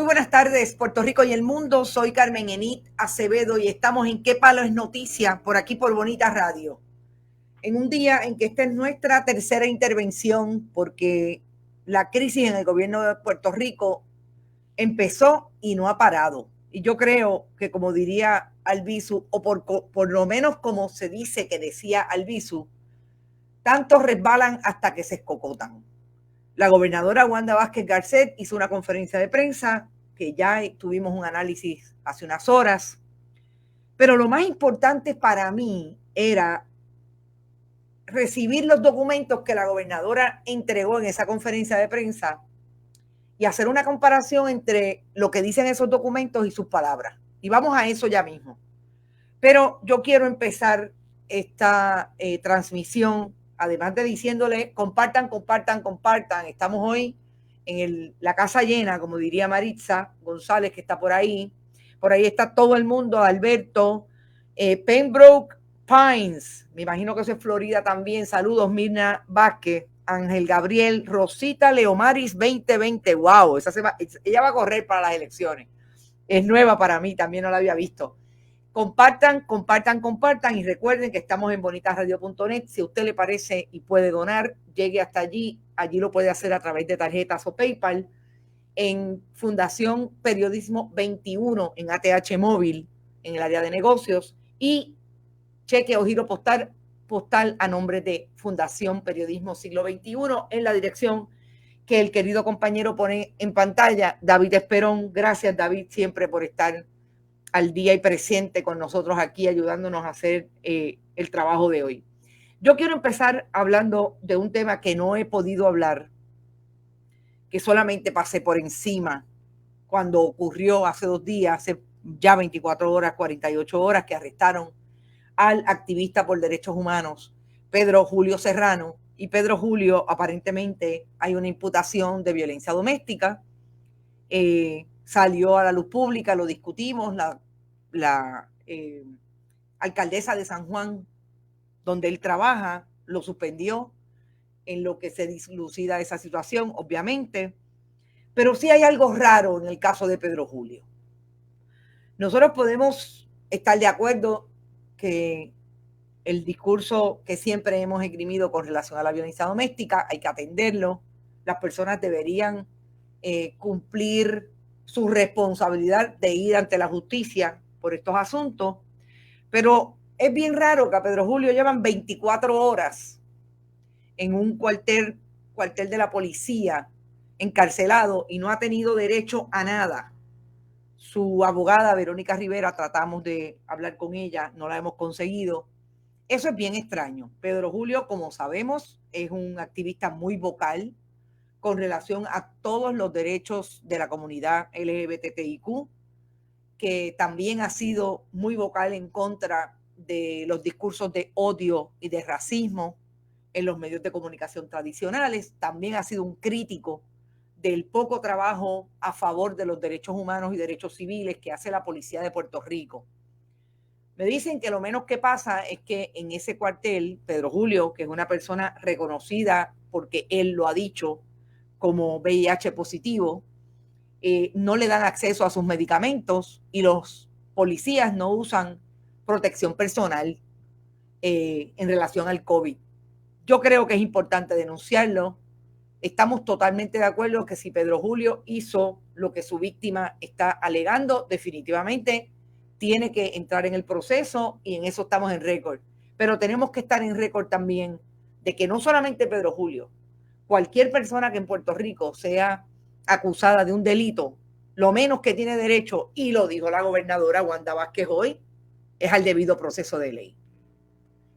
Muy buenas tardes, Puerto Rico y el mundo. Soy Carmen Enit Acevedo y estamos en Qué Palo es Noticia, por aquí por Bonita Radio. En un día en que esta es nuestra tercera intervención, porque la crisis en el gobierno de Puerto Rico empezó y no ha parado. Y yo creo que, como diría Albizu, o por lo menos como se dice que decía Albizu, tantos resbalan hasta que se escocotan. La gobernadora Wanda Vázquez Garcet hizo una conferencia de prensa que ya tuvimos un análisis hace unas horas, pero lo más importante para mí era recibir los documentos que la gobernadora entregó en esa conferencia de prensa y hacer una comparación entre lo que dicen esos documentos y sus palabras. Y vamos a eso ya mismo. Pero yo quiero empezar esta transmisión, además de diciéndole compartan, compartan, compartan. Estamos hoy en la casa llena, como diría Maritza González, que está por ahí. Por ahí está todo el mundo, Alberto, Pembroke Pines, me imagino que eso es Florida también. Saludos, Mirna Vázquez, Ángel Gabriel, Rosita Leomaris 2020. Wow, ella va a correr para las elecciones. Es nueva para mí, también no la había visto. Compartan, compartan, compartan y recuerden que estamos en bonitasradio.net. Si a usted le parece y puede donar, llegue hasta allí. Allí lo puede hacer a través de tarjetas o PayPal en Fundación Periodismo 21 en ATH Móvil en el área de negocios y cheque o giro postal a nombre de Fundación Periodismo Siglo XXI en la dirección que el querido compañero pone en pantalla, David Esperón. Gracias, David, siempre por estar al día y presente con nosotros aquí, ayudándonos a hacer el trabajo de hoy. Yo quiero empezar hablando de un tema que no he podido hablar, que solamente pasé por encima cuando ocurrió hace 2 días, hace ya 24 horas, 48 horas, que arrestaron al activista por derechos humanos, Pedro Julio Serrano. Y Pedro Julio, aparentemente, hay una imputación de violencia doméstica. Salió a la luz pública, lo discutimos, la alcaldesa de San Juan, donde él trabaja, lo suspendió en lo que se dilucida esa situación, obviamente. Pero sí hay algo raro en el caso de Pedro Julio. Nosotros podemos estar de acuerdo que el discurso que siempre hemos esgrimido con relación a la violencia doméstica hay que atenderlo. Las personas deberían cumplir su responsabilidad de ir ante la justicia por estos asuntos, pero es bien raro que a Pedro Julio llevan 24 horas en un cuartel de la policía encarcelado y no ha tenido derecho a nada. Su abogada, Verónica Rivera, tratamos de hablar con ella, no la hemos conseguido. Eso es bien extraño. Pedro Julio, como sabemos, es un activista muy vocal con relación a todos los derechos de la comunidad LGBTIQ, que también ha sido muy vocal en contra de los discursos de odio y de racismo en los medios de comunicación tradicionales. También ha sido un crítico del poco trabajo a favor de los derechos humanos y derechos civiles que hace la policía de Puerto Rico. Me dicen que lo menos que pasa es que en ese cuartel, Pedro Julio, que es una persona reconocida porque él lo ha dicho como VIH positivo, no le dan acceso a sus medicamentos y los policías no usan protección personal en relación al COVID. Yo creo que es importante denunciarlo. Estamos totalmente de acuerdo que si Pedro Julio hizo lo que su víctima está alegando, definitivamente tiene que entrar en el proceso y en eso estamos en récord. Pero tenemos que estar en récord también de que no solamente Pedro Julio, cualquier persona que en Puerto Rico sea acusada de un delito, lo menos que tiene derecho, y lo dijo la gobernadora Wanda Vázquez hoy, es al debido proceso de ley.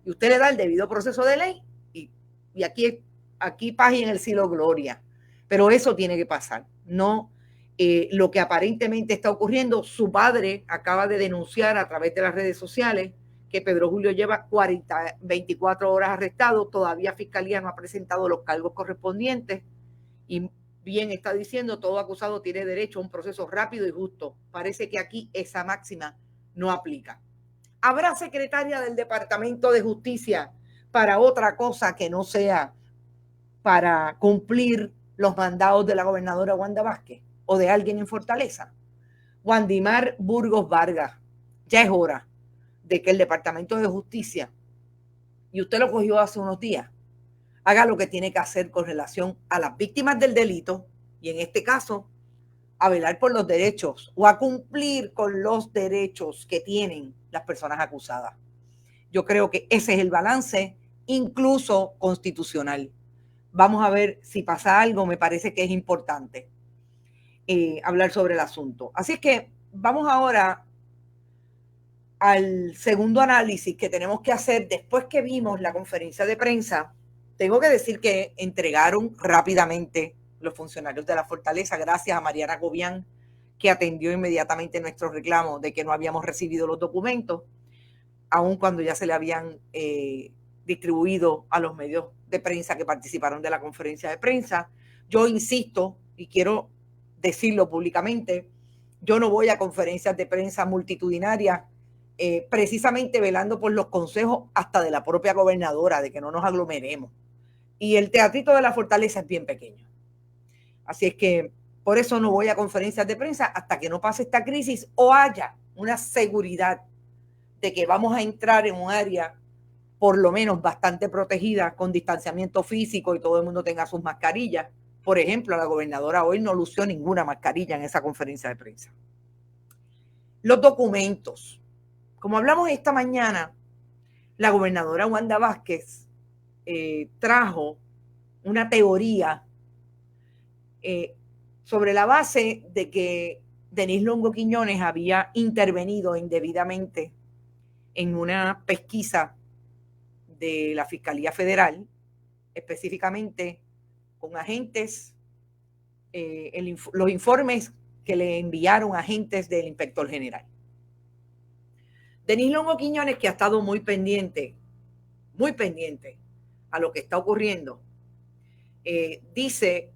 Y usted le da el debido proceso de ley y aquí paz y en el cielo gloria. Pero eso tiene que pasar. No lo que aparentemente está ocurriendo. Su padre acaba de denunciar a través de las redes sociales que Pedro Julio lleva 24 horas arrestado. Todavía Fiscalía no ha presentado los cargos correspondientes y bien está diciendo, todo acusado tiene derecho a un proceso rápido y justo. Parece que aquí esa máxima no aplica. ¿Habrá secretaria del Departamento de Justicia para otra cosa que no sea para cumplir los mandados de la gobernadora Wanda Vázquez? o de alguien en Fortaleza. Wandimar Burgos Vargas, ya es hora de que el Departamento de Justicia, y usted lo cogió hace unos días, haga lo que tiene que hacer con relación a las víctimas del delito y en este caso a velar por los derechos o a cumplir con los derechos que tienen las personas acusadas. Yo creo que ese es el balance, incluso constitucional. Vamos a ver si pasa algo, me parece que es importante hablar sobre el asunto. Así es que vamos ahora al segundo análisis que tenemos que hacer después que vimos la conferencia de prensa. Tengo que decir que entregaron rápidamente los funcionarios de la Fortaleza, gracias a Mariana Gobián, que atendió inmediatamente nuestro reclamo de que no habíamos recibido los documentos, aun cuando ya se le habían distribuido a los medios de prensa que participaron de la conferencia de prensa. Yo insisto, y quiero decirlo públicamente, yo no voy a conferencias de prensa multitudinarias, precisamente velando por los consejos hasta de la propia gobernadora, de que no nos aglomeremos. Y el teatrito de la Fortaleza es bien pequeño. Así es que por eso no voy a conferencias de prensa hasta que no pase esta crisis o haya una seguridad de que vamos a entrar en un área por lo menos bastante protegida, con distanciamiento físico y todo el mundo tenga sus mascarillas. Por ejemplo, la gobernadora hoy no lució ninguna mascarilla en esa conferencia de prensa. Los documentos. Como hablamos esta mañana, la gobernadora Wanda Vázquez trajo una teoría sobre la base de que Denise Longo Quiñones había intervenido indebidamente en una pesquisa de la Fiscalía Federal, específicamente con agentes, los informes que le enviaron agentes del inspector general. Denise Longo Quiñones, que ha estado muy pendiente a lo que está ocurriendo, dice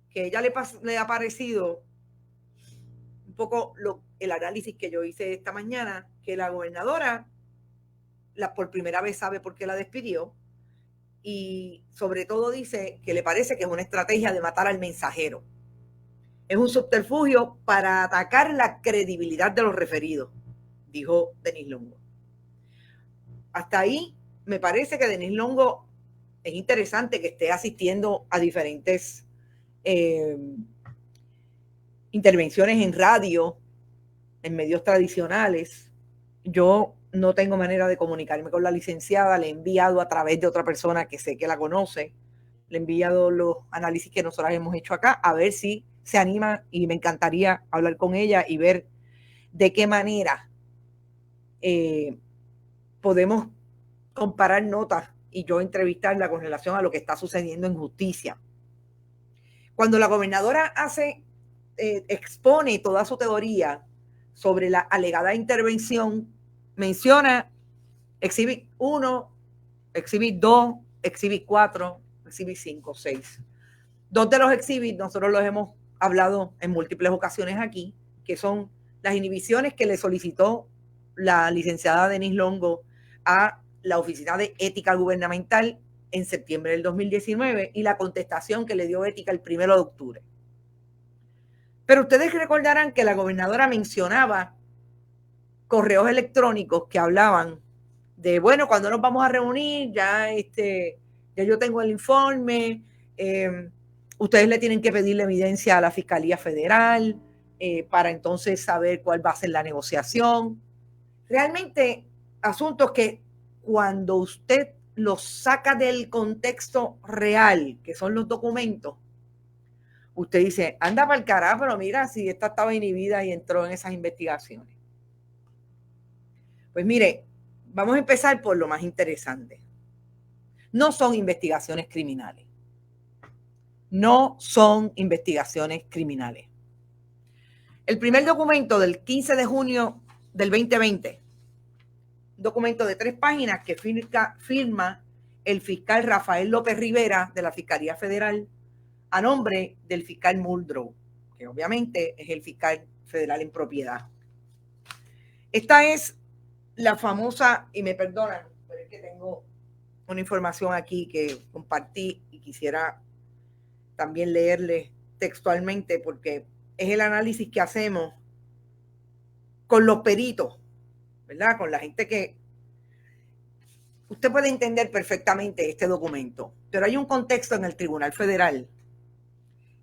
que ella le ha parecido un poco el análisis que yo hice esta mañana, que la gobernadora por primera vez sabe por qué la despidió y sobre todo dice que le parece que es una estrategia de matar al mensajero. Es un subterfugio para atacar la credibilidad de los referidos, dijo Denise Longo. Hasta ahí me parece que Denise Longo es interesante que esté asistiendo a diferentes intervenciones en radio, en medios tradicionales. Yo no tengo manera de comunicarme con la licenciada, le he enviado a través de otra persona que sé que la conoce, le he enviado los análisis que nosotros hemos hecho acá, a ver si se anima y me encantaría hablar con ella y ver de qué manera podemos comparar notas y yo entrevistarla con relación a lo que está sucediendo en justicia. Cuando la gobernadora expone toda su teoría sobre la alegada intervención, menciona Exhibit 1, Exhibit 2, Exhibit 4, Exhibit 5, 6. Dos de los exhibits nosotros los hemos hablado en múltiples ocasiones aquí, que son las inhibiciones que le solicitó la licenciada Denise Longo a la Oficina de Ética Gubernamental en septiembre del 2019 y la contestación que le dio Ética el 1 de octubre. Pero ustedes recordarán que la gobernadora mencionaba correos electrónicos que hablaban de, bueno, cuando nos vamos a reunir, ya yo tengo el informe, ustedes le tienen que pedir la evidencia a la Fiscalía Federal para entonces saber cuál va a ser la negociación. Realmente, asuntos que cuando usted los saca del contexto real, que son los documentos, usted dice, anda para el carajo, pero mira, si esta estaba inhibida y entró en esas investigaciones. Pues mire, vamos a empezar por lo más interesante. No son investigaciones criminales. No son investigaciones criminales. El primer documento del 15 de junio del 2020, un documento de 3 páginas que firma el fiscal Rafael López Rivera de la Fiscalía Federal a nombre del fiscal Muldrow, que obviamente es el fiscal federal en propiedad. Esta es la famosa, y me perdonan, pero es que tengo una información aquí que compartí y quisiera también leerles textualmente porque es el análisis que hacemos con los peritos, ¿verdad? Con la gente que... Usted puede entender perfectamente este documento, pero hay un contexto en el Tribunal Federal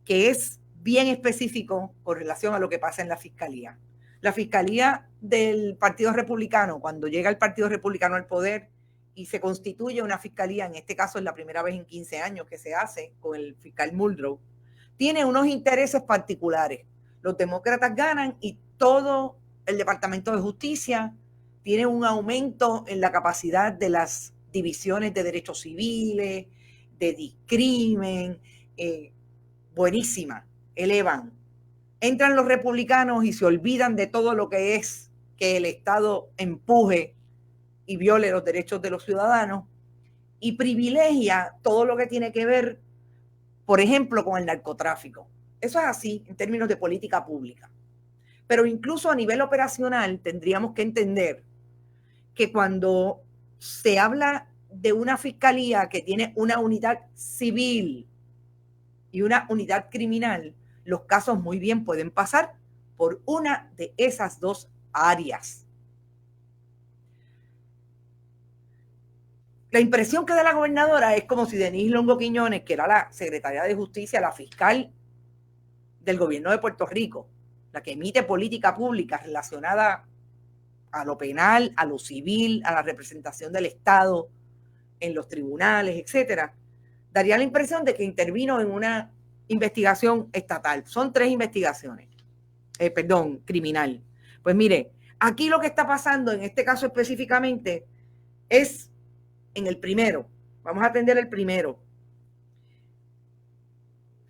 que es bien específico con relación a lo que pasa en la Fiscalía. La Fiscalía del Partido Republicano, cuando llega el Partido Republicano al poder y se constituye una fiscalía, en este caso es la primera vez en 15 años que se hace con el fiscal Muldrow, tiene unos intereses particulares. Los demócratas ganan y todo el Departamento de Justicia tiene un aumento en la capacidad de las divisiones de derechos civiles, de discrimen, buenísima, elevan. Entran los republicanos y se olvidan de todo lo que es que el Estado empuje y viole los derechos de los ciudadanos y privilegia todo lo que tiene que ver, por ejemplo, con el narcotráfico. Eso es así en términos de política pública. Pero incluso a nivel operacional tendríamos que entender que cuando se habla de una fiscalía que tiene una unidad civil y una unidad criminal, los casos muy bien pueden pasar por una de esas dos áreas. La impresión que da la gobernadora es como si Denise Longo Quiñones, que era la secretaria de Justicia, la fiscal del gobierno de Puerto Rico, la que emite política pública relacionada a lo penal, a lo civil, a la representación del Estado en los tribunales, etcétera, daría la impresión de que intervino en una investigación estatal. Son 3 investigaciones, criminal. Pues mire, aquí lo que está pasando en este caso específicamente es en el primero. Vamos a atender el primero.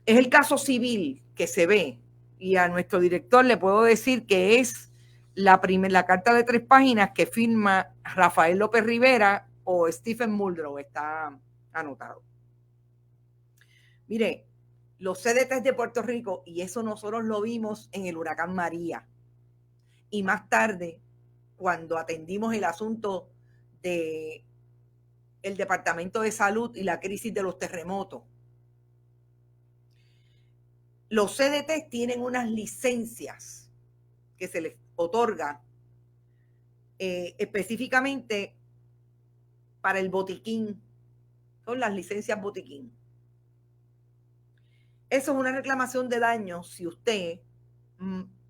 Es el caso civil que se ve y a nuestro director le puedo decir que es la carta de 3 páginas que firma Rafael López Rivera o Stephen Muldrow, está anotado. Mire, los CDTs de Puerto Rico, y eso nosotros lo vimos en el huracán María. Y más tarde, cuando atendimos el asunto del Departamento de Salud y la crisis de los terremotos, los CDTs tienen unas licencias que se les otorga específicamente para el botiquín. Son las licencias botiquín. Eso es una reclamación de daños si usted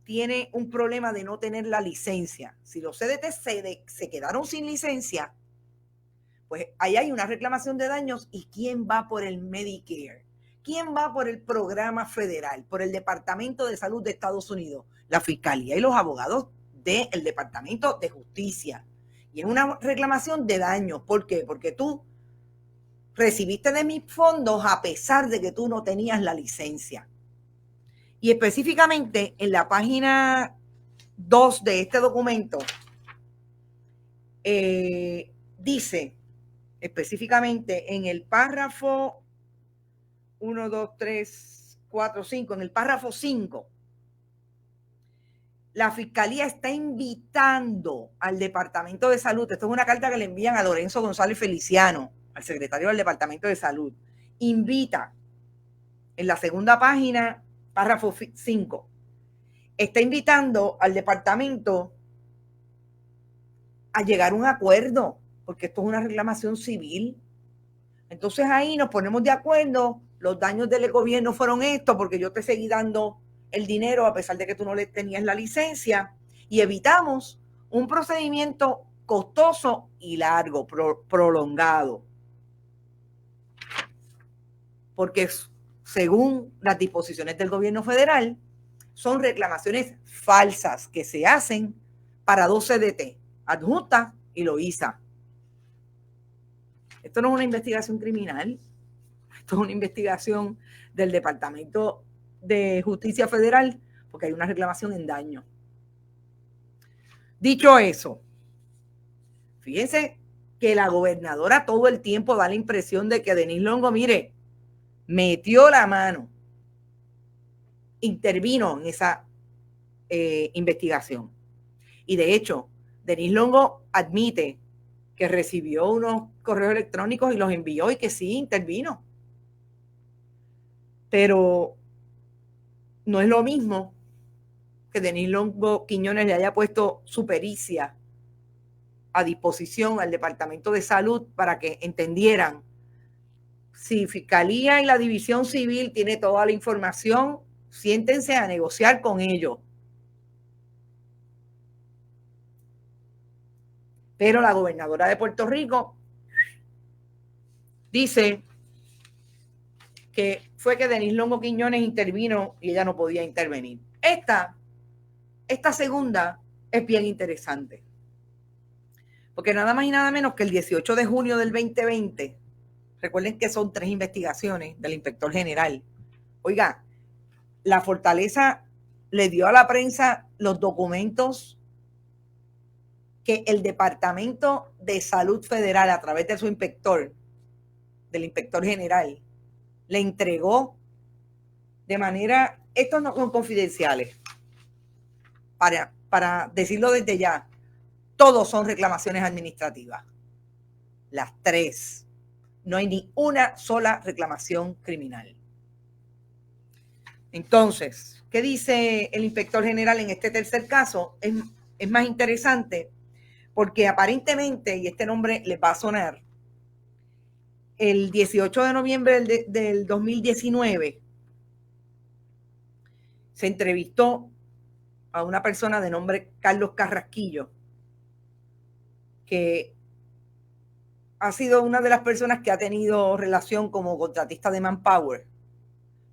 tiene un problema de no tener la licencia. Si los CDT se quedaron sin licencia, pues ahí hay una reclamación de daños. ¿Y quién va por el Medicare? ¿Quién va por el programa federal? Por el Departamento de Salud de Estados Unidos. La Fiscalía y los abogados del Departamento de Justicia. Y es una reclamación de daños. ¿Por qué? Porque tú recibiste de mis fondos a pesar de que tú no tenías la licencia. Y específicamente en la página 2 de este documento dice específicamente en el párrafo 1, 2, 3, 4, 5, en el párrafo 5, la Fiscalía está invitando al Departamento de Salud, esto es una carta que le envían a Lorenzo González Feliciano, al secretario del Departamento de Salud, invita en la segunda página, párrafo 5, está invitando al departamento a llegar a un acuerdo, porque esto es una reclamación civil. Entonces ahí nos ponemos de acuerdo, los daños del gobierno fueron estos, porque yo te seguí dando el dinero a pesar de que tú no le tenías la licencia, y evitamos un procedimiento costoso y largo, prolongado. Porque según las disposiciones del gobierno federal, son reclamaciones falsas que se hacen para 2 CDT, Adjunta y Loíza. Esto no es una investigación criminal, esto es una investigación del Departamento de Justicia Federal, porque hay una reclamación en daño. Dicho eso, fíjense que la gobernadora todo el tiempo da la impresión de que Denise Longo, mire, metió la mano, intervino en esa investigación. Y de hecho, Denise Longo admite que recibió unos correos electrónicos y los envió y que sí intervino. Pero no es lo mismo que Denis Longo Quiñones le haya puesto su pericia a disposición al Departamento de Salud para que entendieran si Fiscalía y la División Civil tiene toda la información, siéntense a negociar con ellos. Pero la gobernadora de Puerto Rico dice que fue que Denis Longo Quiñones intervino y ella no podía intervenir. Esta segunda es bien interesante. Porque nada más y nada menos que el 18 de junio del 2020, recuerden que son 3 investigaciones del inspector general. Oiga, la Fortaleza le dio a la prensa los documentos que el Departamento de Salud Federal, a través de su inspector, del inspector general, le entregó de manera, estos no son confidenciales, para decirlo desde ya, todos son reclamaciones administrativas. Las 3. No hay ni una sola reclamación criminal. Entonces, ¿qué dice el inspector general en este tercer caso? Es más interesante porque aparentemente, y este nombre les va a sonar, el 18 de noviembre del 2019 se entrevistó a una persona de nombre Carlos Carrasquillo, que ha sido una de las personas que ha tenido relación como contratista de Manpower,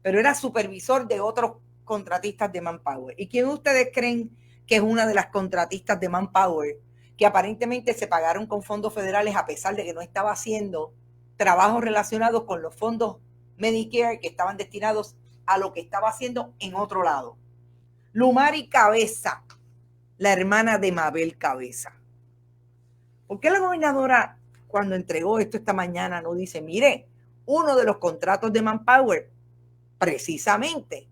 pero era supervisor de otros contratistas de Manpower. ¿Y quién ustedes creen que es una de las contratistas de Manpower que aparentemente se pagaron con fondos federales a pesar de que no estaba haciendo trabajos relacionados con los fondos Medicare que estaban destinados a lo que estaba haciendo en otro lado? Lumari Cabeza, la hermana de Mabel Cabeza. ¿Por qué la gobernadora, cuando entregó esto esta mañana, no dice, mire, uno de los contratos de Manpower precisamente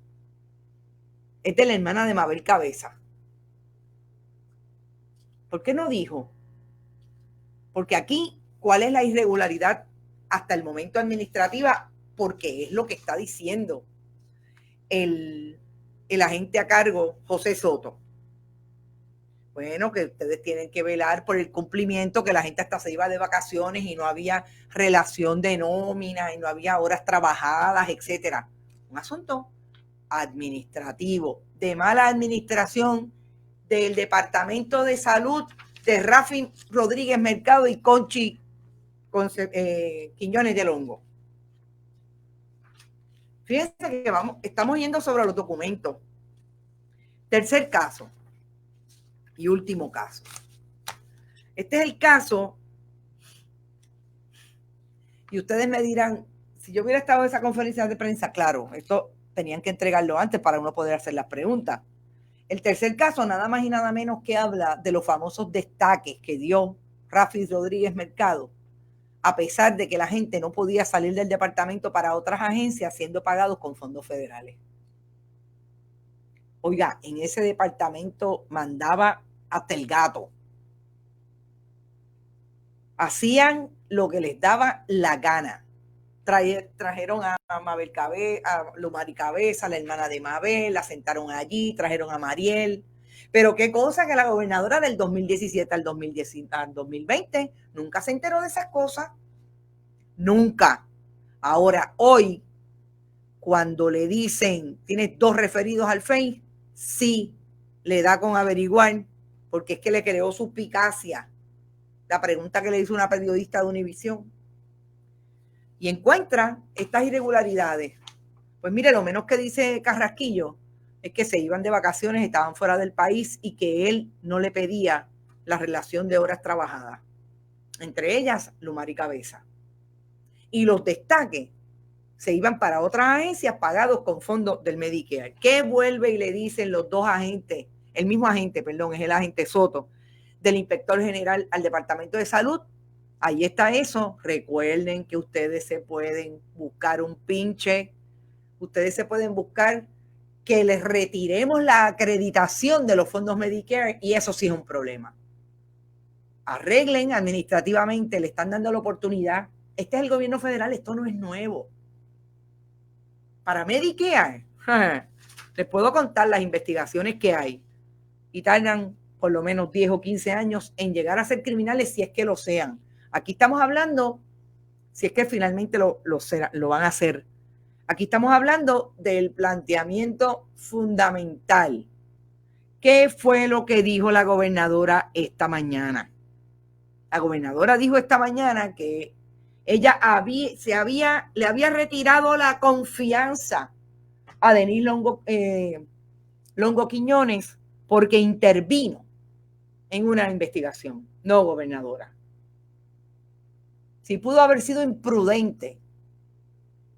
es de la hermana de Mabel Cabeza? ¿Por qué no dijo? Porque aquí, ¿cuál es la irregularidad hasta el momento administrativa? Porque es lo que está diciendo el agente a cargo, José Soto. Bueno, que ustedes tienen que velar por el cumplimiento, que la gente hasta se iba de vacaciones y no había relación de nómina y no había horas trabajadas, etcétera. Un asunto administrativo, de mala administración del Departamento de Salud de Rafi Rodríguez Mercado y Conchi Quiñones del Hongo. Fíjense que estamos yendo sobre los documentos. Tercer caso y último caso. Este es el caso, y ustedes me dirán, si yo hubiera estado en esa conferencia de prensa, claro, esto tenían que entregarlo antes para uno poder hacer las preguntas. El tercer caso, nada más y nada menos que habla de los famosos destaques que dio Rafi Rodríguez Mercado, a pesar de que la gente no podía salir del departamento para otras agencias siendo pagados con fondos federales. Oiga, en ese departamento mandaba hasta el gato. Hacían lo que les daba la gana. Trajeron a Mabel Cabeza, a Lumari Cabeza, la hermana de Mabel, la sentaron allí, trajeron a Mariel. Pero qué cosa que la gobernadora del 2017 al 2020 nunca se enteró de esas cosas. Nunca. Ahora, hoy, cuando le dicen, tienes 2 referidos al FEI, sí, le da con averiguar, porque es que le creó suspicacia la pregunta que le hizo una periodista de Univisión. Y encuentra estas irregularidades. Pues mire, lo menos que dice Carrasquillo es que se iban de vacaciones, estaban fuera del país y que él no le pedía la relación de horas trabajadas. Entre ellas, Lumari Cabeza. Y los destaques se iban para otras agencias pagados con fondos del Medicare. ¿Qué vuelve y le dicen los dos agentes? El mismo agente, perdón, es el agente Soto, del inspector general al Departamento de Salud. Ahí está eso. Recuerden que ustedes se pueden buscar un pinche, ustedes se pueden buscar que les retiremos la acreditación de los fondos Medicare y eso sí es un problema. Arreglen administrativamente, le están dando la oportunidad. Este es el gobierno federal, esto no es nuevo. Para Medicare, Les puedo contar las investigaciones que hay y tardan por lo menos 10 o 15 años en llegar a ser criminales si es que lo sean. Aquí estamos hablando, si es que finalmente lo van a hacer. Aquí estamos hablando del planteamiento fundamental. ¿Qué fue lo que dijo la gobernadora esta mañana? La gobernadora dijo esta mañana que ella le había retirado la confianza a Denise Longo Quiñones porque intervino en una investigación. No, gobernadora. Si pudo haber sido imprudente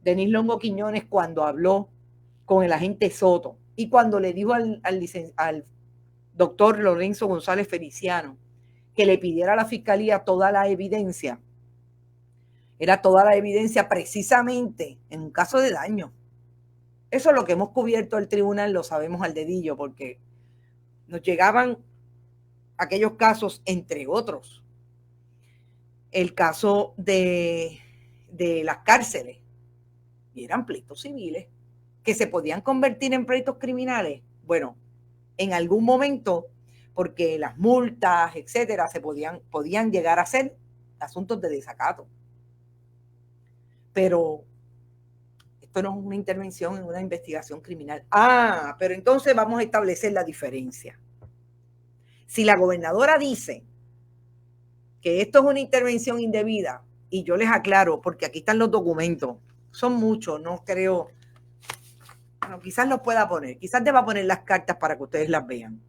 Denise Longo Quiñones cuando habló con el agente Soto y cuando le dijo al doctor Lorenzo González Feliciano que le pidiera a la fiscalía toda la evidencia, era toda la evidencia precisamente en un caso de daño. Eso es lo que hemos cubierto el tribunal, lo sabemos al dedillo, porque nos llegaban aquellos casos, entre otros, el caso de las cárceles, y eran pleitos civiles que se podían convertir en pleitos criminales. Bueno, en algún momento, porque las multas, etcétera, podían llegar a ser asuntos de desacato. Pero esto no es una intervención en una investigación criminal. Pero entonces vamos a establecer la diferencia. Si la gobernadora dice que esto es una intervención indebida, y yo les aclaro, porque aquí están los documentos, son muchos, no creo, bueno, quizás los pueda poner, quizás deba poner las cartas para que ustedes las vean,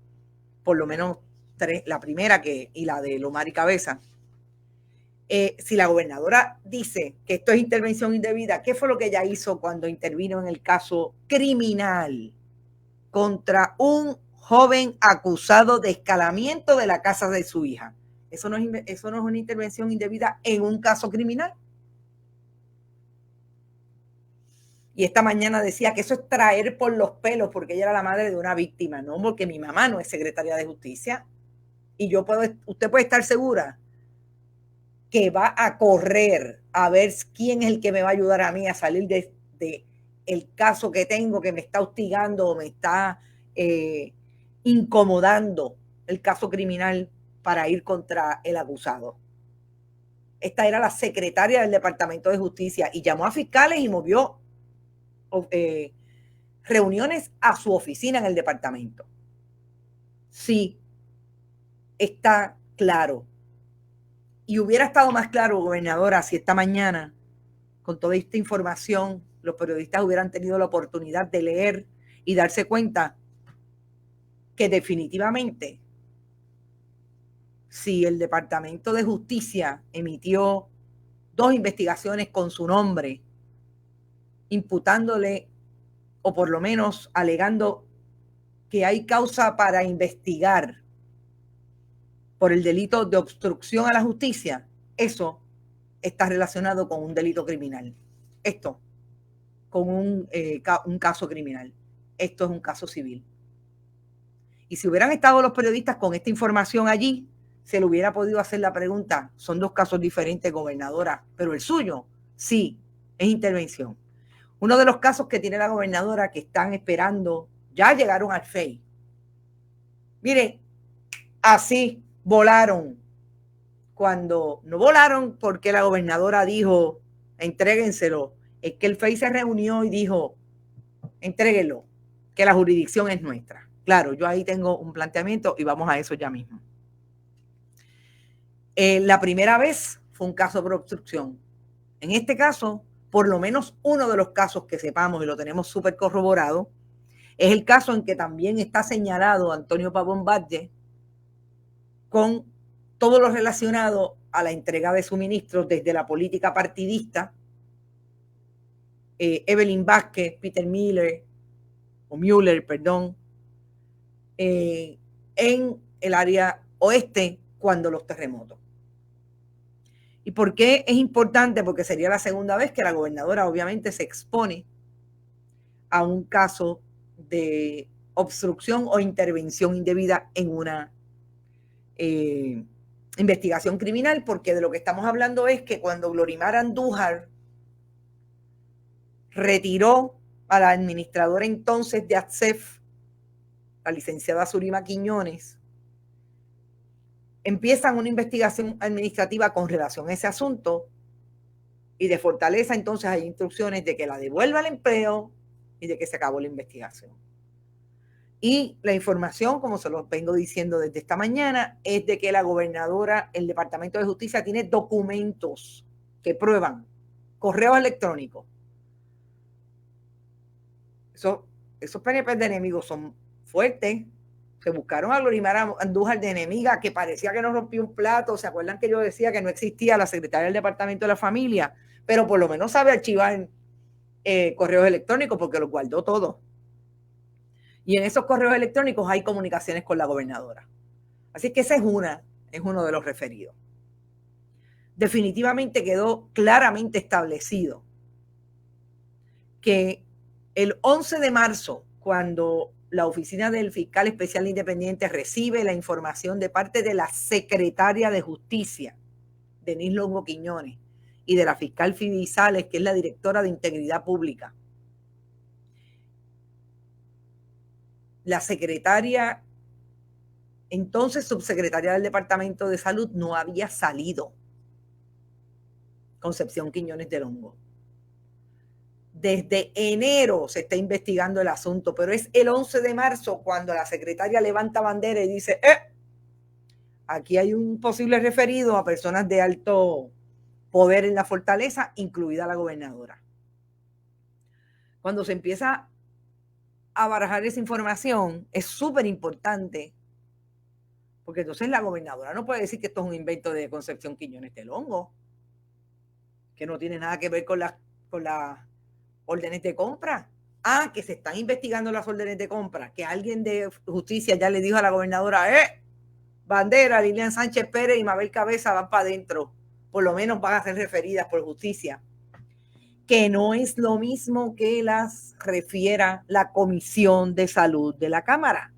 por lo menos 3, la primera y la de Lomar y Cabeza. Si la gobernadora dice que esto es intervención indebida, ¿qué fue lo que ella hizo cuando intervino en el caso criminal contra un joven acusado de escalamiento de la casa de su hija? Eso no es una intervención indebida en un caso criminal. Y esta mañana decía que eso es traer por los pelos porque ella era la madre de una víctima, no porque mi mamá no es secretaria de justicia. Y usted puede estar segura que va a correr a ver quién es el que me va a ayudar a mí a salir de el caso que tengo que me está hostigando o me está incomodando, el caso criminal, para ir contra el acusado. Esta era la secretaria del Departamento de Justicia y llamó a fiscales y movió reuniones a su oficina en el departamento. Sí, está claro. Y hubiera estado más claro, gobernadora, si esta mañana, con toda esta información, los periodistas hubieran tenido la oportunidad de leer y darse cuenta que definitivamente, si el Departamento de Justicia emitió 2 investigaciones con su nombre, imputándole o por lo menos alegando que hay causa para investigar por el delito de obstrucción a la justicia, eso está relacionado con un delito criminal. Esto, con un caso criminal. Esto es un caso civil. Y si hubieran estado los periodistas con esta información allí, se le hubiera podido hacer la pregunta, son 2 casos diferentes, gobernadora, pero el suyo, sí, es intervención. Uno de los casos que tiene la gobernadora que están esperando, ya llegaron al FEI. Mire, así volaron. Cuando no volaron porque la gobernadora dijo, entréguenselo, es que el FEI se reunió y dijo, entréguenlo, que la jurisdicción es nuestra. Claro, yo ahí tengo un planteamiento y vamos a eso ya mismo. La primera vez fue un caso por obstrucción. En este caso, por lo menos uno de los casos que sepamos y lo tenemos súper corroborado, es el caso en que también está señalado Antonio Pavón Valle con todo lo relacionado a la entrega de suministros desde la política partidista, Evelyn Vázquez, Peter Mueller, en el área oeste cuando los terremotos. ¿Y por qué es importante? Porque sería la segunda vez que la gobernadora obviamente se expone a un caso de obstrucción o intervención indebida en una investigación criminal, porque de lo que estamos hablando es que cuando Glorimar Andújar retiró a la administradora entonces de ATSEF, la licenciada Zulima Quiñones, empiezan una investigación administrativa con relación a ese asunto y de Fortaleza entonces hay instrucciones de que la devuelva al empleo y de que se acabó la investigación. Y la información, como se los vengo diciendo desde esta mañana, es de que la gobernadora, el Departamento de Justicia, tiene documentos que prueban, correos electrónicos. Esos PNP de enemigos son fuertes. Se buscaron a Glorimar Andújar de enemiga, que parecía que no rompió un plato. ¿Se acuerdan que yo decía que no existía la secretaria del Departamento de la Familia? Pero por lo menos sabe archivar correos electrónicos porque los guardó todos. Y en esos correos electrónicos hay comunicaciones con la gobernadora. Así que esa es uno de los referidos. Definitivamente quedó claramente establecido que el 11 de marzo, cuando la oficina del fiscal especial independiente recibe la información de parte de la secretaria de Justicia, Denise Longo Quiñones, y de la fiscal Phoebe Sales, que es la directora de Integridad Pública, la secretaria, entonces subsecretaria del Departamento de Salud, no había salido. Concepción Quiñones de Longo. Desde enero se está investigando el asunto, pero es el 11 de marzo cuando la secretaria levanta bandera y dice, aquí hay un posible referido a personas de alto poder en la fortaleza, incluida la gobernadora. Cuando se empieza a barajar esa información, es súper importante, porque entonces la gobernadora no puede decir que esto es un invento de Concepción Quiñones de Longo, que no tiene nada que ver con las órdenes de compra. Que se están investigando las órdenes de compra, que alguien de justicia ya le dijo a la gobernadora, Bandera, Lilian Sánchez Pérez y Mabel Cabeza van para adentro, por lo menos van a ser referidas por justicia, que no es lo mismo que las refiera la Comisión de Salud de la Cámara.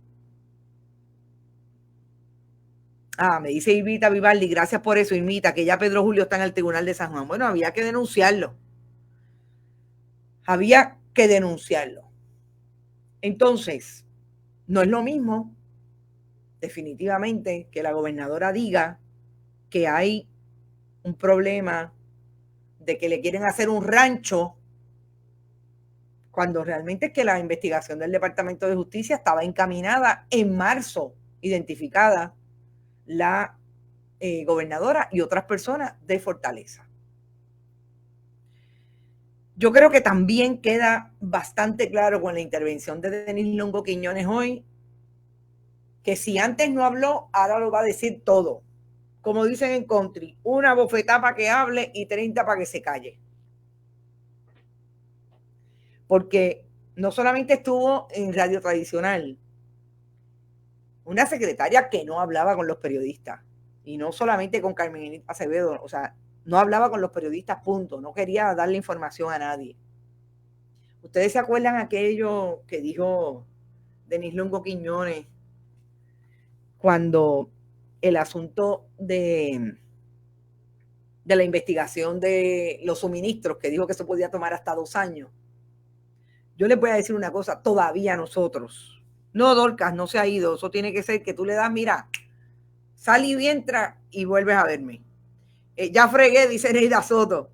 Me dice Irmita Vivaldi, gracias por eso, Irmita, que ya Pedro Julio está en el Tribunal de San Juan. Bueno, había que denunciarlo. Entonces, no es lo mismo, definitivamente, que la gobernadora diga que hay un problema de que le quieren hacer un rancho, cuando realmente es que la investigación del Departamento de Justicia estaba encaminada en marzo, identificada la gobernadora y otras personas de Fortaleza. Yo creo que también queda bastante claro con la intervención de Denise Longo Quiñones hoy, que si antes no habló, ahora lo va a decir todo. Como dicen en country, una bofetada para que hable y 30 para que se calle. Porque no solamente estuvo en radio tradicional, una secretaria que no hablaba con los periodistas, y no solamente con Carmen Acevedo, o sea, no hablaba con los periodistas, punto, no quería darle información a nadie. ¿Ustedes se acuerdan aquello que dijo Denise Longo Quiñones cuando el asunto de la investigación de los suministros, que dijo que eso podía tomar hasta 2 años? Yo les voy a decir una cosa, todavía nosotros, no, Dorcas, no se ha ido, eso tiene que ser que tú le das, mira, sal y entra y vuelves a verme. Ya fregué, dice Neida Soto.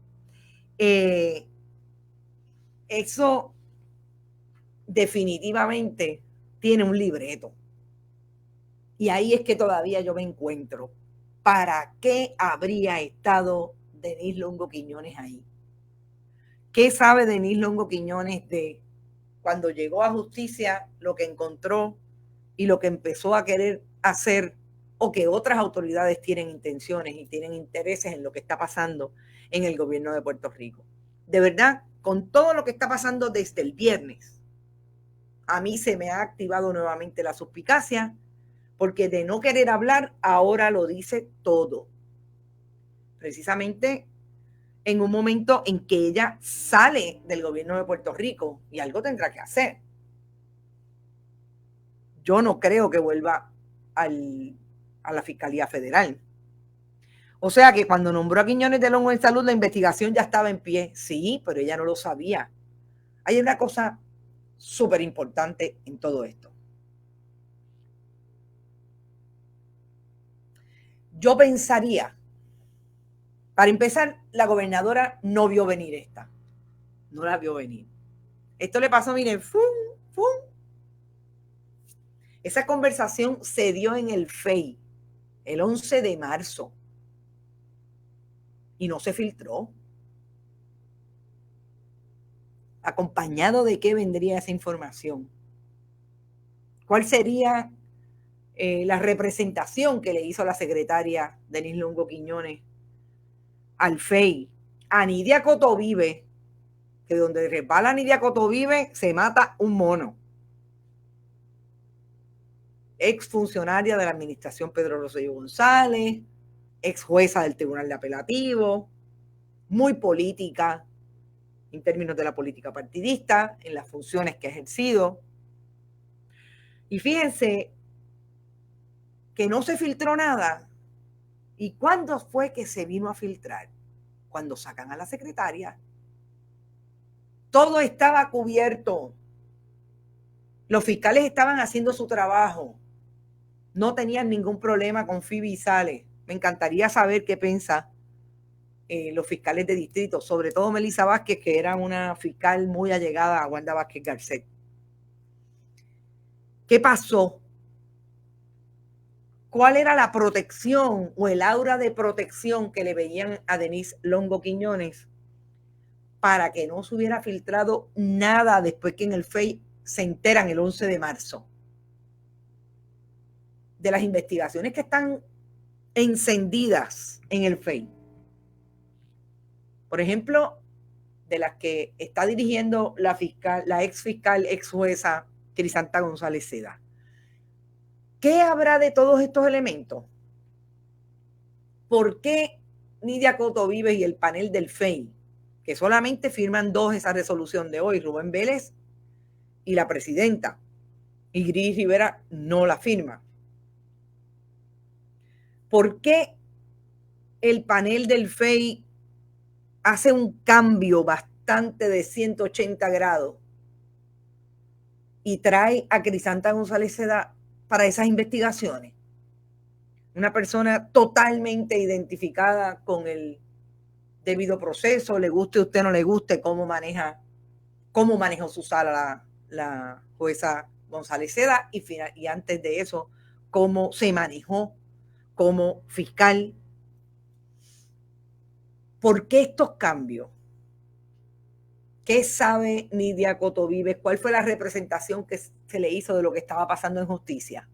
Eso definitivamente tiene un libreto. Y ahí es que todavía yo me encuentro. ¿Para qué habría estado Denise Longo Quiñones ahí? ¿Qué sabe Denise Longo Quiñones de cuando llegó a justicia, lo que encontró y lo que empezó a querer hacer, o que otras autoridades tienen intenciones y tienen intereses en lo que está pasando en el gobierno de Puerto Rico? De verdad, con todo lo que está pasando desde el viernes, a mí se me ha activado nuevamente la suspicacia, porque de no querer hablar, ahora lo dice todo. Precisamente en un momento en que ella sale del gobierno de Puerto Rico, y algo tendrá que hacer. Yo no creo que vuelva a la Fiscalía Federal. O sea que cuando nombró a Quiñones de Longo en salud, la investigación ya estaba en pie. Sí, pero ella no lo sabía. Hay una cosa súper importante en todo esto. Yo pensaría, para empezar, la gobernadora no vio venir esta. No la vio venir. Esto le pasó, miren, ¡fum! ¡Fum! Esa conversación se dio en el FEI el 11 de marzo y no se filtró. ¿Acompañado de qué vendría esa información? ¿Cuál sería la representación que le hizo la secretaria Denise Longo Quiñones al FEI? A Nidia Cotovive, que donde resbala Nidia Cotovive se mata un mono. Ex funcionaria de la administración Pedro Rosselló González, ex jueza del Tribunal de Apelativo, muy política en términos de la política partidista, en las funciones que ha ejercido. Y fíjense que no se filtró nada. ¿Y cuándo fue que se vino a filtrar? Cuando sacan a la secretaria. Todo estaba cubierto. Los fiscales estaban haciendo su trabajo. No tenían ningún problema con Phoebe y Sales. Me encantaría saber qué piensa los fiscales de distrito, sobre todo Melissa Vázquez, que era una fiscal muy allegada a Wanda Vázquez Garcet. ¿Qué pasó? ¿Cuál era la protección o el aura de protección que le veían a Denise Longo Quiñones para que no se hubiera filtrado nada después que en el FEI se enteran el 11 de marzo? De las investigaciones que están encendidas en el FEI. Por ejemplo, de las que está dirigiendo la fiscal, la ex fiscal, ex jueza Crisanta González Seda. ¿Qué habrá de todos estos elementos? ¿Por qué Nidia Cotovives y el panel del FEI, que solamente firman dos esa resolución de hoy, Rubén Vélez y la presidenta, y Gris Rivera no la firma? ¿Por qué el panel del FEI hace un cambio bastante de 180 grados y trae a Crisanta González Seda para esas investigaciones? Una persona totalmente identificada con el debido proceso, le guste a usted o no le guste cómo manejó su sala la jueza González Seda y antes de eso, cómo se manejó como fiscal. ¿Por qué estos cambios? ¿Qué sabe Nidia Cotovives? ¿Cuál fue la representación que se le hizo de lo que estaba pasando en justicia?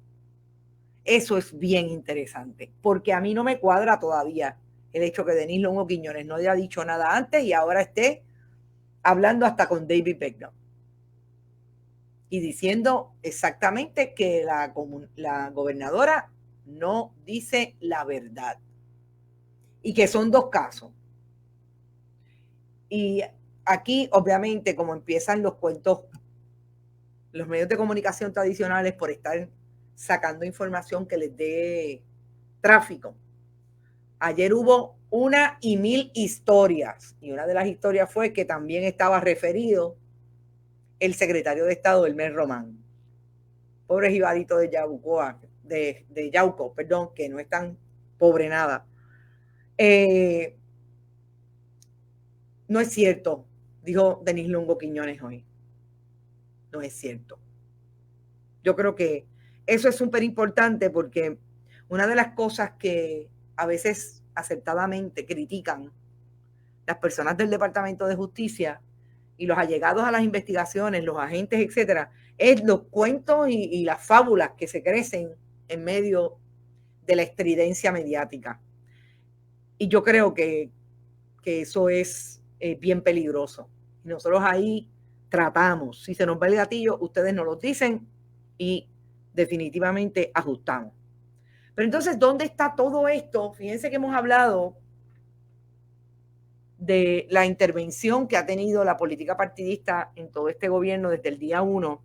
Eso es bien interesante, porque a mí no me cuadra todavía el hecho que Denise Longo Quiñones no haya dicho nada antes y ahora esté hablando hasta con David Beckham y diciendo exactamente que la gobernadora no dice la verdad y que son dos casos. Y aquí, obviamente, como empiezan los cuentos, los medios de comunicación tradicionales por estar sacando información que les dé tráfico. Ayer hubo 1,000 historias y una de las historias fue que también estaba referido el secretario de Estado, Elmer Román. Pobre jibadito de Yabucoa, de Yauco, perdón, que no es tan pobre nada. No es cierto, dijo Denise Longo Quiñones hoy. No es cierto. Yo creo que eso es súper importante porque una de las cosas que a veces acertadamente critican las personas del Departamento de Justicia y los allegados a las investigaciones, los agentes, etcétera, es los cuentos y las fábulas que se crecen en medio de la estridencia mediática. Y yo creo que eso es bien peligroso. Y nosotros ahí tratamos, si se nos va el gatillo, ustedes nos lo dicen y definitivamente ajustamos. Pero entonces, ¿dónde está todo esto? Fíjense que hemos hablado de la intervención que ha tenido la política partidista en todo este gobierno desde el día 1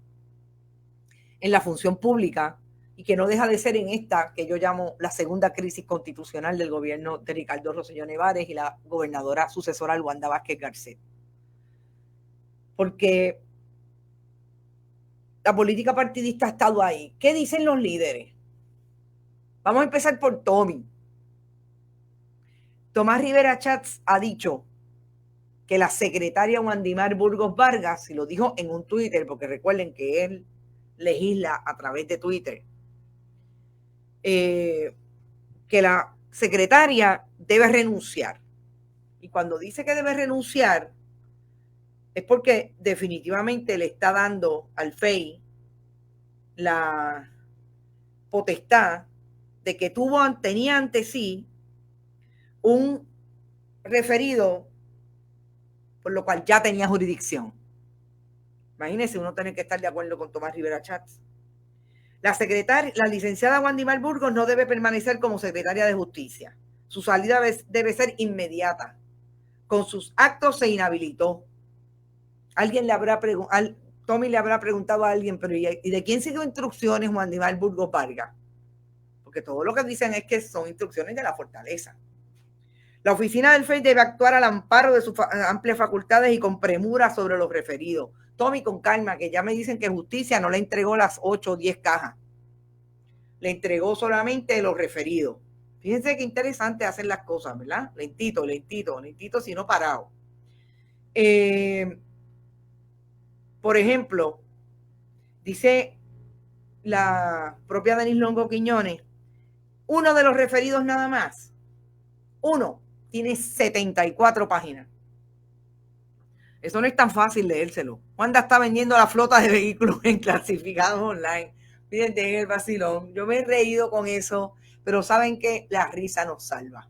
en la función pública y que no deja de ser en esta que yo llamo la segunda crisis constitucional del gobierno de Ricardo Rosselló Nevares y la gobernadora sucesora Wanda Vázquez Garcet. Porque la política partidista ha estado ahí. ¿Qué dicen los líderes? Vamos a empezar por Tommy. Tomás Rivera Chats ha dicho que la secretaria Wandimar Burgos Vargas, y lo dijo en un Twitter, porque recuerden que él legisla a través de Twitter, que la secretaria debe renunciar. Y cuando dice que debe renunciar, es porque definitivamente le está dando al FEI la potestad de que tenía ante sí un referido, por lo cual ya tenía jurisdicción. Imagínense uno tener que estar de acuerdo con Tomás Rivera Chats. La licenciada Wandimar Burgos no debe permanecer como secretaria de Justicia. Su salida debe ser inmediata. Con sus actos se inhabilitó. Tommy le habrá preguntado a alguien, pero ¿y de quién siguió instrucciones Wandimar Burgos Vargas? Porque todo lo que dicen es que son instrucciones de la fortaleza. La oficina del FEI debe actuar al amparo de sus amplias facultades y con premura sobre los referidos. Tommy, con calma, que ya me dicen que Justicia no le entregó las 8 o 10 cajas. Le entregó solamente los referidos. Fíjense qué interesante hacen las cosas, ¿verdad? Lentito, sino parado. Por ejemplo, dice la propia Denise Longo Quiñones, uno de los referidos nada más, uno tiene 74 páginas. Eso no es tan fácil leérselo. Wanda está vendiendo la flota de vehículos en clasificados online. Fíjense el vacilón. Yo me he reído con eso, pero saben que la risa nos salva.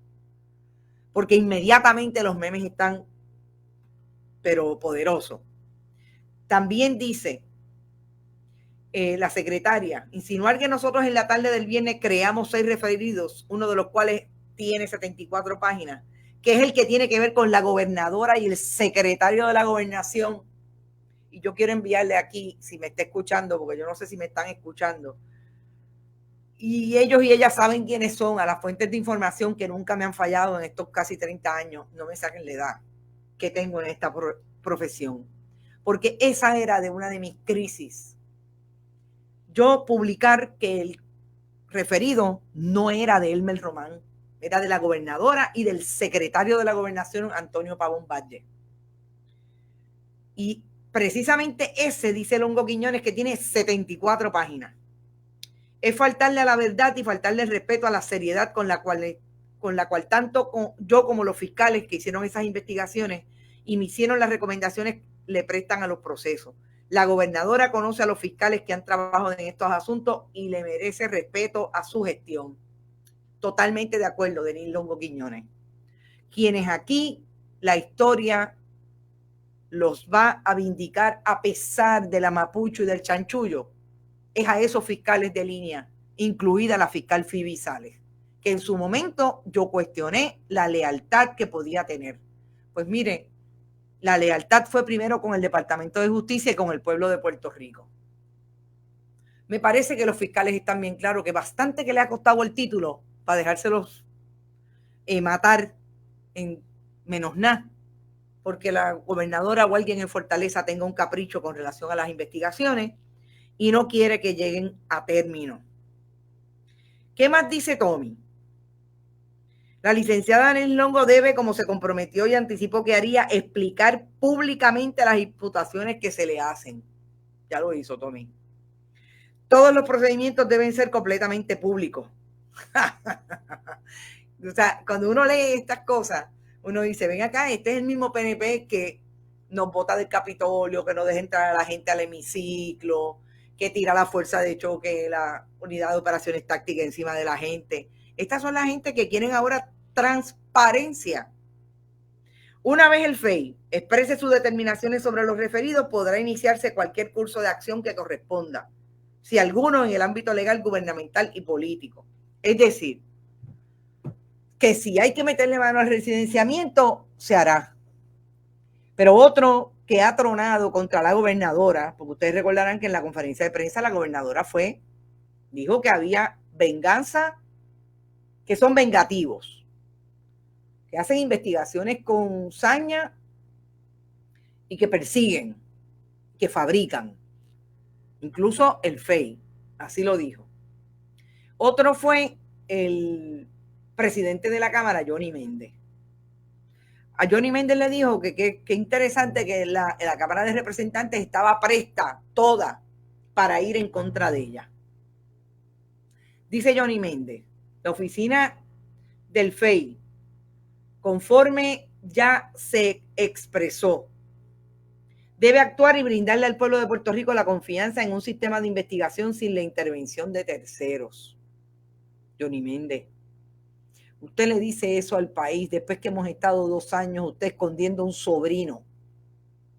Porque inmediatamente los memes están, pero poderosos. También dice la secretaria, insinuar que nosotros en la tarde del viernes creamos 6 referidos, uno de los cuales tiene 74 páginas, que es el que tiene que ver con la gobernadora y el secretario de la gobernación. Y yo quiero enviarle aquí, si me está escuchando, porque yo no sé si me están escuchando, y ellos y ellas saben quiénes son, a las fuentes de información que nunca me han fallado en estos casi 30 años, no me saquen la edad que tengo en esta profesión, porque esa era de una de mis crisis. Yo publicar que el referido no era de Elmer Román, era de la gobernadora y del secretario de la gobernación, Antonio Pavón Valle. Y precisamente ese, dice Longo Quiñones, que tiene 74 páginas. Es faltarle a la verdad y faltarle el respeto a la seriedad con la cual tanto yo como los fiscales que hicieron esas investigaciones y me hicieron las recomendaciones le prestan a los procesos. La gobernadora conoce a los fiscales que han trabajado en estos asuntos y le merece respeto a su gestión. Totalmente de acuerdo, Denise Longo Quiñones. Quienes aquí la historia los va a vindicar a pesar de la mapucho y del chanchullo, es a esos fiscales de línea, incluida la fiscal Phoebe Sales, que en su momento yo cuestioné la lealtad que podía tener. Pues mire, la lealtad fue primero con el Departamento de Justicia y con el pueblo de Puerto Rico. Me parece que los fiscales están bien claros que bastante que le ha costado el título para dejárselos matar en menos nada, porque la gobernadora o alguien en Fortaleza tenga un capricho con relación a las investigaciones y no quiere que lleguen a término. ¿Qué más dice Tommy? La licenciada Denise Longo debe, como se comprometió y anticipó que haría, explicar públicamente las imputaciones que se le hacen. Ya lo hizo Tommy. Todos los procedimientos deben ser completamente públicos. O sea, cuando uno lee estas cosas, uno dice, ven acá, este es el mismo PNP que nos bota del Capitolio, que no deja entrar a la gente al hemiciclo, que tira la fuerza de choque, la unidad de operaciones tácticas encima de la gente. Estas son la gente que quieren ahora transparencia. Una vez el FEI exprese sus determinaciones sobre los referidos, podrá iniciarse cualquier curso de acción que corresponda, si alguno en el ámbito legal, gubernamental y político. Es decir, que si hay que meterle mano al residenciamiento, se hará. Pero otro que ha tronado contra la gobernadora, porque ustedes recordarán que en la conferencia de prensa la gobernadora dijo que había venganza, que son vengativos, que hacen investigaciones con saña y que persiguen, que fabrican. incluso el FEI, así lo dijo. Otro fue el presidente de la Cámara, Johnny Méndez. A Johnny Méndez le dijo que interesante que la Cámara de Representantes estaba presta toda para ir en contra de ella. Dice Johnny Méndez, la oficina del FEI, conforme ya se expresó, debe actuar y brindarle al pueblo de Puerto Rico la confianza en un sistema de investigación sin la intervención de terceros. Johnny Méndez, usted le dice eso al país después que hemos estado 2 años usted escondiendo un sobrino,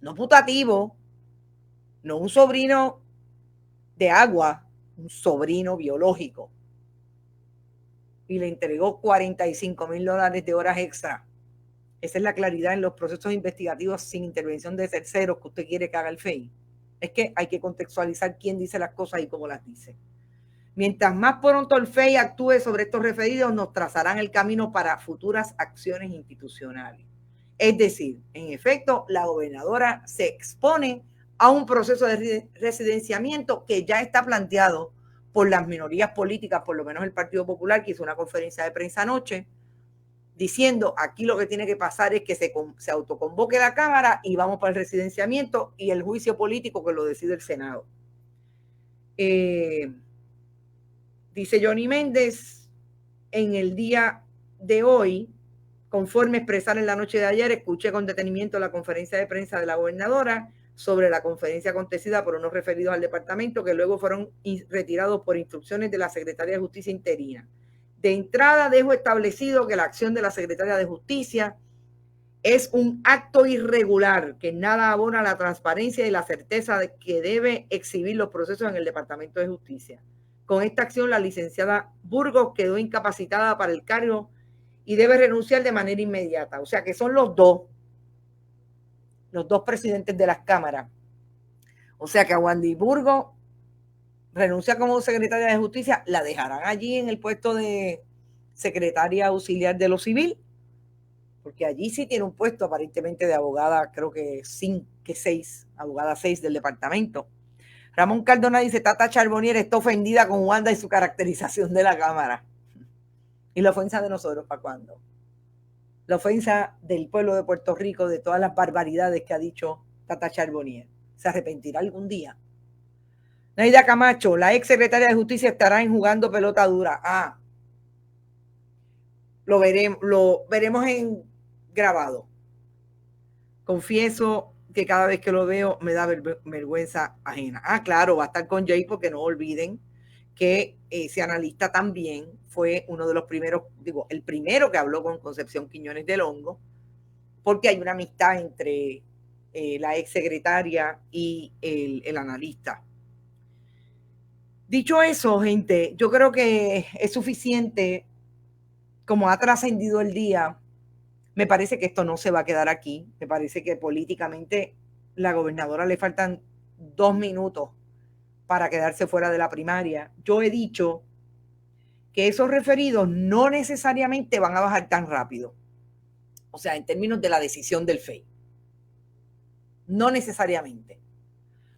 no putativo, no un sobrino de agua, un sobrino biológico. Y le entregó $45,000 de horas extra. Esa es la claridad en los procesos investigativos sin intervención de terceros que usted quiere que haga el FEI. Es que hay que contextualizar quién dice las cosas y cómo las dice. Mientras más pronto el FEI actúe sobre estos referidos, nos trazarán el camino para futuras acciones institucionales. Es decir, en efecto, la gobernadora se expone a un proceso de residenciamiento que ya está planteado por las minorías políticas, por lo menos el Partido Popular, que hizo una conferencia de prensa anoche, diciendo aquí lo que tiene que pasar es que se autoconvoque la Cámara y vamos para el residenciamiento y el juicio político que lo decide el Senado. Dice Johnny Méndez, en el día de hoy, conforme expresar en la noche de ayer, escuché con detenimiento la conferencia de prensa de la gobernadora sobre la conferencia acontecida por unos referidos al departamento que luego fueron retirados por instrucciones de la Secretaría de Justicia interina. De entrada, dejo establecido que la acción de la Secretaría de Justicia es un acto irregular que nada abona la transparencia y la certeza de que debe exhibir los procesos en el Departamento de Justicia. Con esta acción, la licenciada Burgos quedó incapacitada para el cargo y debe renunciar de manera inmediata. O sea que son los dos presidentes de las cámaras. O sea que a Wandy Burgos renuncia como secretaria de Justicia, la dejarán allí en el puesto de secretaria auxiliar de lo civil, porque allí sí tiene un puesto aparentemente de abogada, creo que 6, abogada 6 del departamento. Ramón Cardona dice, Tata Charbonnier está ofendida con Wanda y su caracterización de la Cámara. ¿Y la ofensa de nosotros para cuándo? La ofensa del pueblo de Puerto Rico, de todas las barbaridades que ha dicho Tata Charbonnier. ¿Se arrepentirá algún día? Naida Camacho, la ex secretaria de Justicia estará en Jugando Pelota Dura. Lo veremos en grabado. Confieso que cada vez que lo veo me da vergüenza ajena. Claro, va a estar con Jay porque no olviden que ese analista también fue uno de los primeros, el primero que habló con Concepción Quiñones del Hongo, porque hay una amistad entre la ex secretaria y el analista. Dicho eso, gente, yo creo que es suficiente, como ha trascendido el día. Me parece que esto no se va a quedar aquí. Me parece que políticamente la gobernadora le faltan 2 minutos para quedarse fuera de la primaria. Yo he dicho que esos referidos no necesariamente van a bajar tan rápido. O sea, en términos de la decisión del FEI. No necesariamente.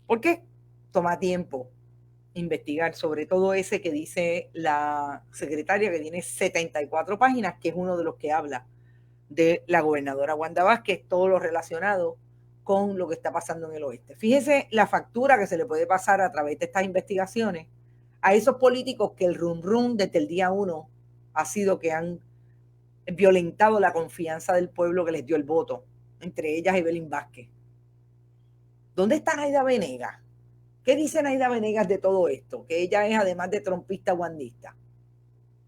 Porque toma tiempo investigar, sobre todo ese que dice la secretaria, que tiene 74 páginas, que es uno de los que habla de la gobernadora Wanda Vázquez, todo lo relacionado con lo que está pasando en el oeste. Fíjese la factura que se le puede pasar a través de estas investigaciones a esos políticos que el rum desde el día 1 ha sido que han violentado la confianza del pueblo que les dio el voto, entre ellas Evelyn Vázquez. ¿Dónde está Naida Venegas? ¿Qué dice Naida Venegas de todo esto? Que ella es, además de trompista, wandista.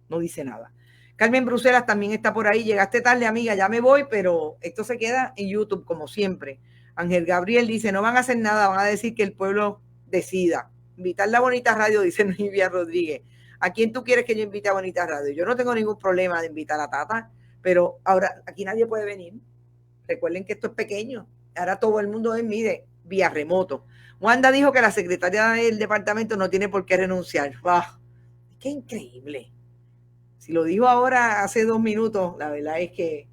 No dice nada. Carmen Bruselas también está por ahí. Llegaste tarde, amiga, ya me voy, pero esto se queda en YouTube, como siempre. Ángel Gabriel dice, no van a hacer nada, van a decir que el pueblo decida. Invitar la Bonita Radio, dice Nivia Rodríguez. ¿A quién tú quieres que yo invite a Bonita Radio? Yo no tengo ningún problema de invitar a Tata, pero ahora aquí nadie puede venir. Recuerden que esto es pequeño. Ahora todo el mundo es, mire, vía remoto. Wanda dijo que la secretaria del departamento no tiene por qué renunciar. ¡Wow! ¡Qué increíble! Si lo dijo ahora hace 2 minutos, la verdad es que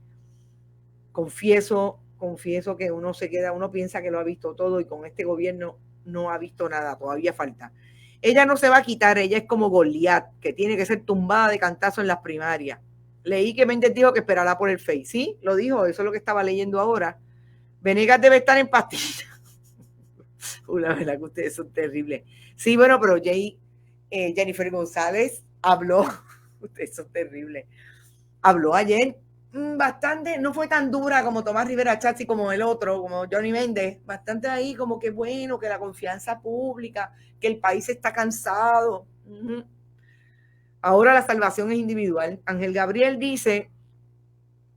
confieso que uno piensa que lo ha visto todo y con este gobierno no ha visto nada, todavía falta. Ella no se va a quitar, ella es como Goliat, que tiene que ser tumbada de cantazo en las primarias. Leí que Méndez dijo que esperará por el Face. Sí, lo dijo, eso es lo que estaba leyendo ahora. Venegas debe estar en pastilla. La verdad que ustedes son terribles. Sí, bueno, pero Jennifer González habló, ustedes son terribles, habló ayer bastante, no fue tan dura como Tomás Rivera Chatz y como el otro, como Johnny Méndez, bastante ahí como que bueno, que la confianza pública, que el país está cansado. Ahora la salvación es individual. Ángel Gabriel dice,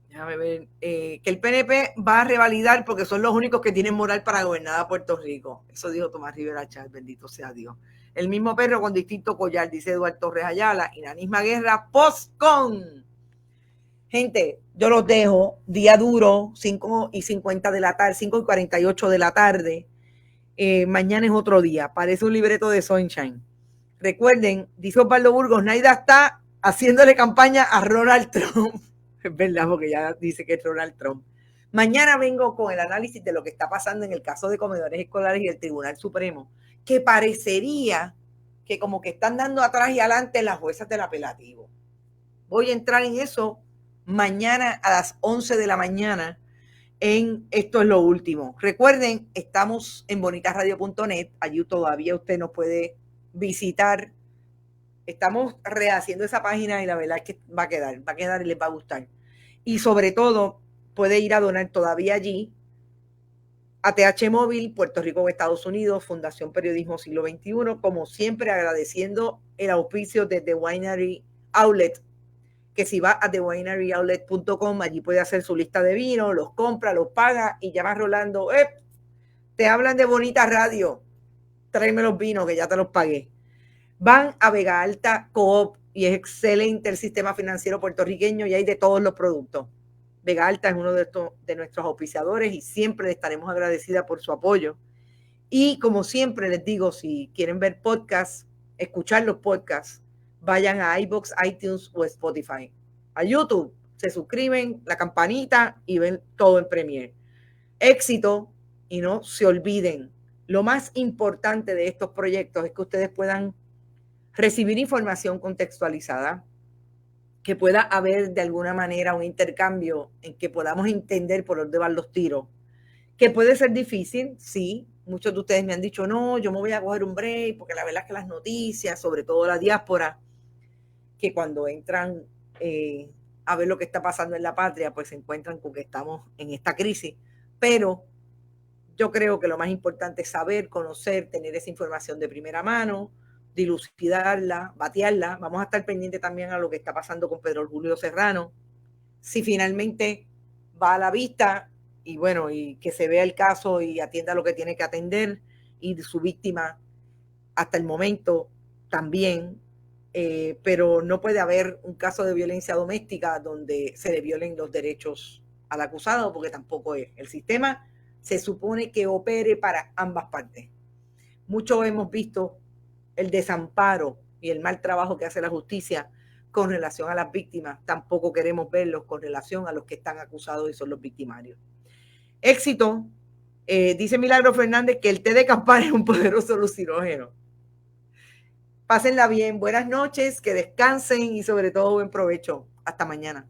déjame ver, que el PNP va a revalidar porque son los únicos que tienen moral para gobernar a Puerto Rico. Eso dijo Tomás Rivera Chatz, bendito sea Dios. El mismo perro con distinto collar, dice Eduardo Torres Ayala, y la misma guerra post-con. Gente, yo los dejo, día duro, 5:50 de la tarde, 5:48 de la tarde. Mañana es otro día, parece un libreto de Sunshine. Recuerden, dice Osvaldo Burgos, Naida está haciéndole campaña a Donald Trump. Es verdad, porque ya dice que es Donald Trump. Mañana vengo con el análisis de lo que está pasando en el caso de comedores escolares y el Tribunal Supremo, que parecería que como que están dando atrás y adelante las juezas del apelativo. Voy a entrar en eso mañana a las 11 de la mañana en Esto es lo Último. Recuerden, estamos en bonitasradio.net, allí todavía usted nos puede visitar. Estamos rehaciendo esa página y la verdad es que va a quedar y les va a gustar. Y sobre todo, puede ir a donar todavía allí a TH Móvil, Puerto Rico o Estados Unidos, Fundación Periodismo Siglo XXI, como siempre agradeciendo el auspicio de The Winery Outlet, que si va a thewineryoutlet.com, allí puede hacer su lista de vinos, los compra, los paga y ya va Rolando, te hablan de Bonita Radio, tráeme los vinos que ya te los pagué. Van a Vega Alta Coop y es excelente el sistema financiero puertorriqueño y hay de todos los productos. Vega Alta es uno de nuestros auspiciadores y siempre le estaremos agradecida por su apoyo. Y como siempre les digo, si quieren ver podcasts, escuchar los podcasts, vayan a iVoox, iTunes o Spotify. A YouTube se suscriben, la campanita y ven todo en Premiere. Éxito y no se olviden. Lo más importante de estos proyectos es que ustedes puedan recibir información contextualizada, que pueda haber de alguna manera un intercambio en que podamos entender por dónde van los tiros, que puede ser difícil, sí. Muchos de ustedes me han dicho, no, yo me voy a coger un break, porque la verdad es que las noticias, sobre todo la diáspora, que cuando entran a ver lo que está pasando en la patria, pues se encuentran con que estamos en esta crisis. Pero yo creo que lo más importante es saber, conocer, tener esa información de primera mano, dilucidarla, batearla. Vamos a estar pendientes también a lo que está pasando con Pedro Julio Serrano. Si finalmente va a la vista, y bueno, y que se vea el caso y atienda lo que tiene que atender, y su víctima hasta el momento también, pero no puede haber un caso de violencia doméstica donde se le violen los derechos al acusado, porque tampoco es. El sistema se supone que opere para ambas partes. Mucho hemos visto el desamparo y el mal trabajo que hace la justicia con relación a las víctimas, tampoco queremos verlos con relación a los que están acusados y son los victimarios. Éxito. Dice Milagro Fernández que el té de campana es un poderoso alucinógeno. Pásenla bien, buenas noches, que descansen y sobre todo buen provecho. Hasta mañana.